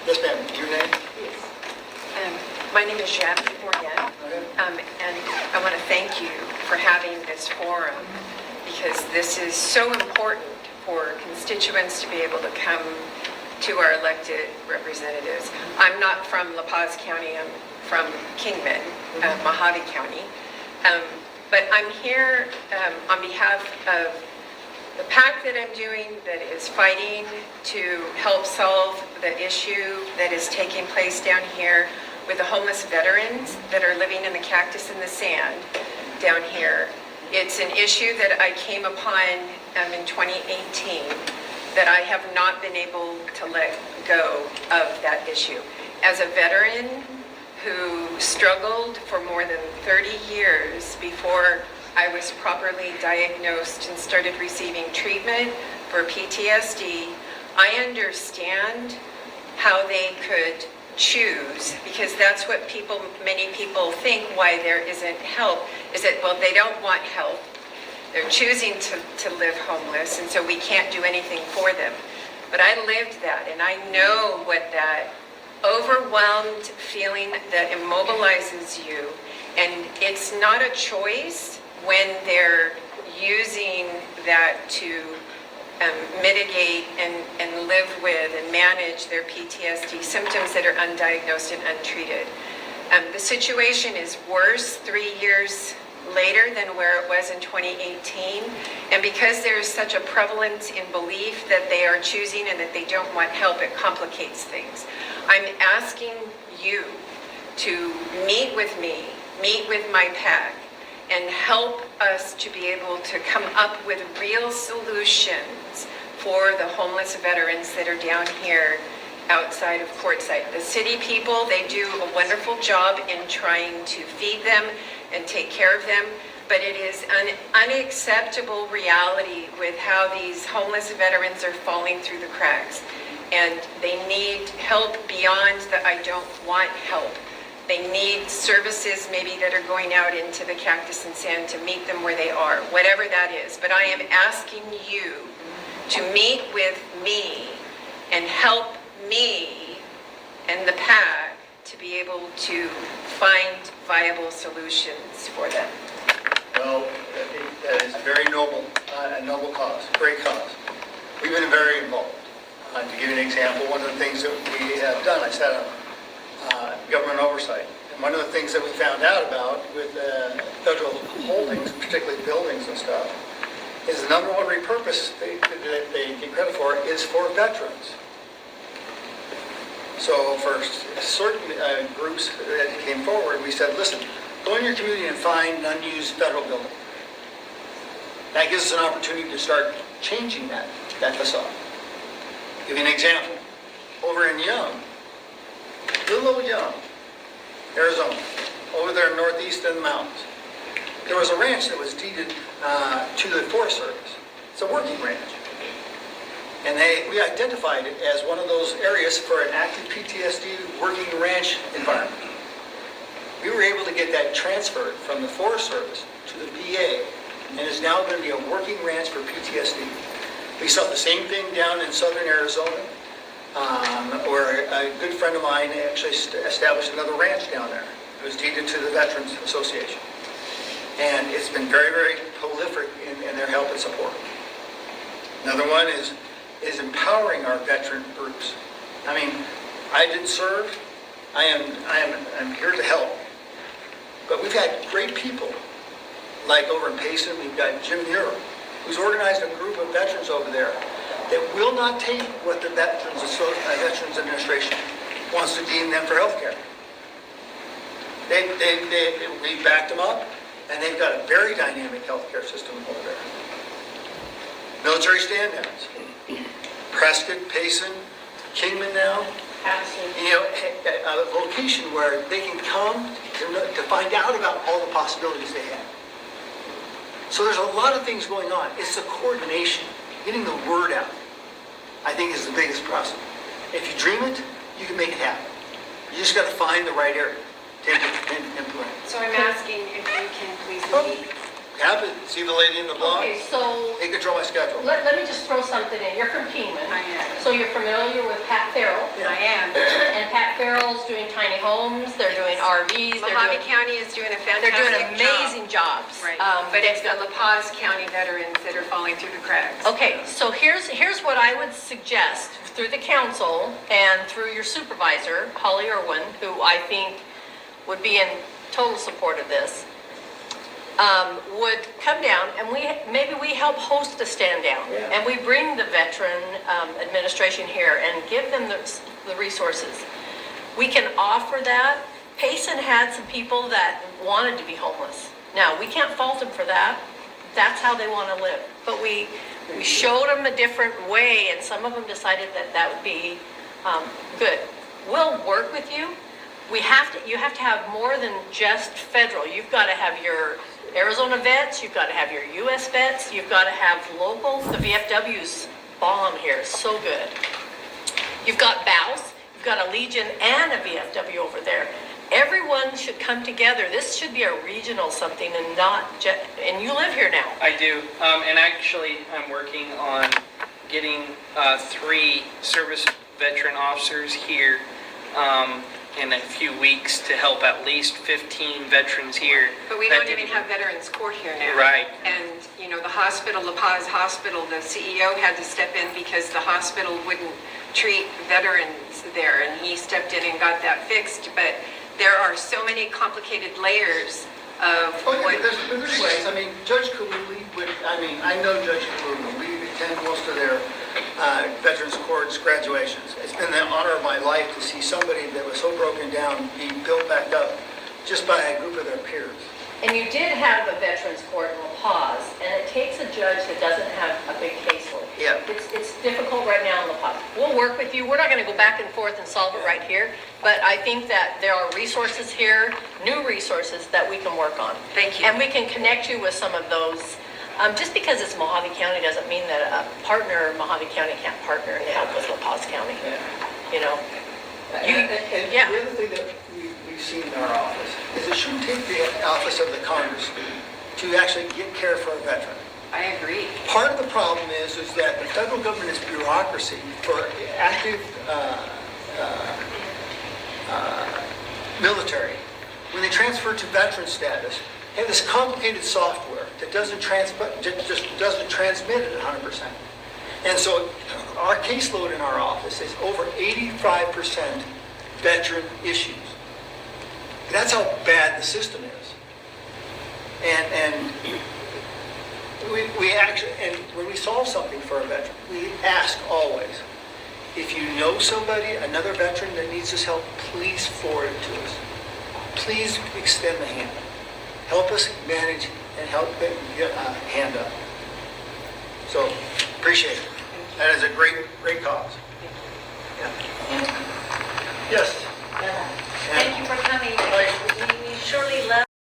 Yes, ma'am. Your name? Yes. My name is Jen Morgan, and I want to thank you for having this forum because this is so important for constituents to be able to come to our elected representatives. I'm not from La Paz County, I'm from Kingman, Mojave County, but I'm here on behalf of the PAC that I'm doing that is fighting to help solve the issue that is taking place down here with the homeless veterans that are living in the cactus in the sand down here. It's an issue that I came upon in 2018 that I have not been able to let go of that issue. As a veteran who struggled for more than 30 years before I was properly diagnosed and started receiving treatment for PTSD, I understand how they could choose, because that's what many people think why there isn't help, is that, well, they don't want help. They're choosing to live homeless, and so we can't do anything for them. But I lived that, and I know what that overwhelmed feeling that immobilizes you, and it's not a choice when they're using that to mitigate and live with and manage their PTSD symptoms that are undiagnosed and untreated. The situation is worse 3 years later than where it was in 2018. And because there is such a prevalence in belief that they are choosing and that they don't want help, it complicates things. I'm asking you to meet with me, meet with my PAC, and help us to be able to come up with real solutions for the homeless veterans that are down here outside of Quartzsite. The city people, they do a wonderful job in trying to feed them and take care of them, but it is an unacceptable reality with how these homeless veterans are falling through the cracks. And they need help beyond the I don't want help. They need services maybe that are going out into the cactus and sand to meet them where they are, whatever that is. But I am asking you to meet with me and help me and the PAC to be able to find viable solutions for them. Well, that is a very noble, a noble cause, great cause. We've been very involved. To give you an example, one of the things that we have done, I sat on government oversight. And one of the things that we found out about with federal holdings, particularly buildings and stuff, is the number one repurpose that they get credit for is for veterans. So for certain groups that came forward, we said, listen, go in your community and find an unused federal building. That gives us an opportunity to start changing that facade. Give you an example. Over in Young, little Young, Arizona, over there northeast in the mountains, there was a ranch that was deeded to the Forest Service. It's a working ranch. And we identified it as one of those areas for an active PTSD working ranch environment. We were able to get that transferred from the Forest Service to the VA, and is now going to be a working ranch for PTSD. We saw the same thing down in southern Arizona, where a good friend of mine actually established another ranch down there. It was deeded to the Veterans Association. And it's been very, very prolific in their help and support. Another one is empowering our veteran groups. I mean, I didn't serve. I'm here to help. But we've had great people, like over in Payson, we've got Jim Muir, who's organized a group of veterans over there that will not take what the Veterans Administration wants to deem them for health care. We backed them up, and they've got a very dynamic healthcare system over there. Military stand-downs. Prescott, Payson, Kingman now. Absolutely. You know, a location where they can come to find out about all the possibilities they have. So there's a lot of things going on. It's the coordination, getting the word out, I think is the biggest process. If you dream it, you can make it happen. You just got to find the right area to implement. So I'm asking if you can please meet Have it, see the lady in the blog? Okay, so They control my schedule. let me just throw something in. You're from Kingman. I am. So you're familiar with Pat Farrell? I am. And Pat Farrell's doing tiny homes, they're doing RVs, Mojave County is doing a they're doing fantastic job. amazing jobs. Right, but it's the La Paz County veterans that are falling through the cracks. Okay, so here's what I would suggest through the council and through your supervisor, Holly Irwin, who I think would be in total support of this, would come down and maybe we help host a stand down. Yeah. And we bring the veteran administration here and give them the resources. We can offer that. Payson had some people that wanted to be homeless. Now, we can't fault them for that. That's how they want to live. But we showed them a different way, and some of them decided that would be good. We'll work with you. You have to have more than just federal. You've got to have your Arizona vets, you've got to have your US vets, you've got to have local. The VFW's bomb here is so good. You've got BOUS, you've got a Legion and a VFW over there. Everyone should come together. This should be a regional something and not just, and you live here now. I do, and actually, I'm working on getting 3 service veteran officers here in a few weeks to help at least 15 veterans here. But we that don't even didn't- have Veterans Court here now. Right. And, the hospital, La Paz Hospital, the CEO had to step in because the hospital wouldn't treat veterans there, and he stepped in and got that fixed. But there are so many complicated layers of Oh, yeah, what... there's ways. I mean, Judge Kaluli I know Judge Kaluli. We attend most of their Veterans Courts graduations. It's been the honor of my life to see somebody that was so broken down be built back up just by a group of their peers. And you did have a veterans court in La Paz, and it takes a judge that doesn't have a big caseload. Yeah. It's difficult right now in La Paz. We'll work with you. We're not going to go back and forth and solve it right here, but I think that there are resources here, new resources that we can work on. Thank you. And we can connect you with some of those. Just because it's Mojave County doesn't mean that a partner, Mojave County can't partner and help with La Paz County. You know? And yeah. the other thing that we've seen in our office is it shouldn't take the office of the Congress to actually get care for a veteran. I agree. Part of the problem is that the federal government's bureaucracy for active military, when they transfer to veteran status, have this complicated software that just doesn't transmit it 100%. And so our caseload in our office is over 85% veteran issues. That's how bad the system is. And we actually, and when we solve something for a veteran, we ask always, if you know somebody, another veteran that needs this help, please forward it to us. Please extend the hand. Help us manage and help them get a hand up. So, appreciate it. That is a great cause. Yeah. Yes.